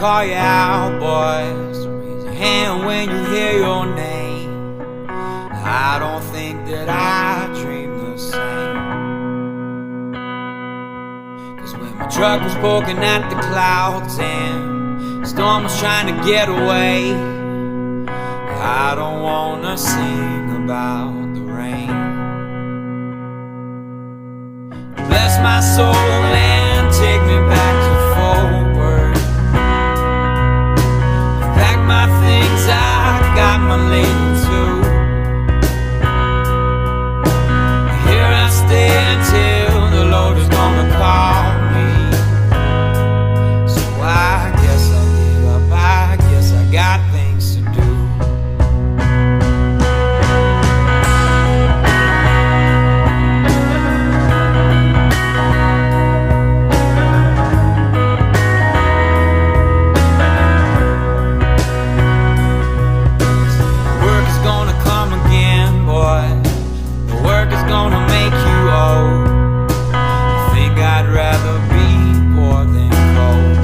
call you out, boys. So raise your hand when you hear your name. I don't think that I dream the same. 'Cause when my truck was poking at the clouds and the storm was trying to get away, I don't wanna sing about the rain. Bless my soul and take me back to forward. Pack my things, I got my lady too. Here I stay until the Lord is gonna call me. So I guess I'll get up, I guess I got things to do. Gonna make you old. I think I'd rather be poor than cold.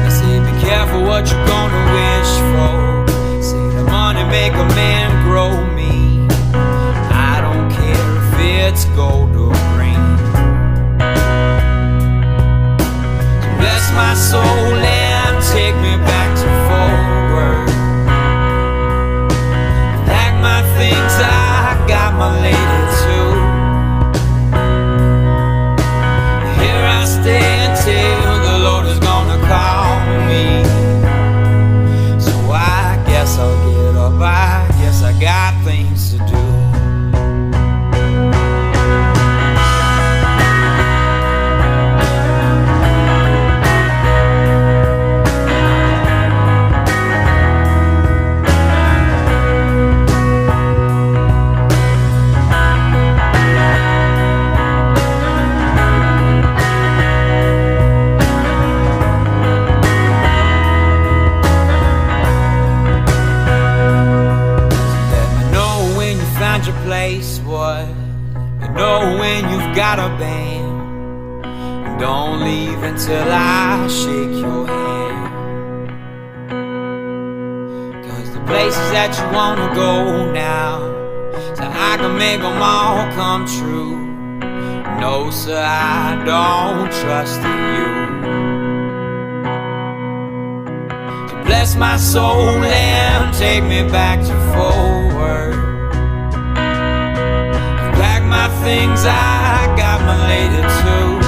I say be careful what you're gonna wish for. Say the money make a man grow me. I don't care if it's gold or green. So bless my soul and take me back to forward. My things, I got my lady too. Here I stay until the Lord is gonna call me. So I guess I'll get up, I guess I got things to do. Your place, what you know when you've got a band. Don't leave until I shake your hand. 'Cause the places that you wanna go now, so I can make them all come true. No sir, I don't trust in you. So bless my soul and take me back to forward. My things, I got my lady too.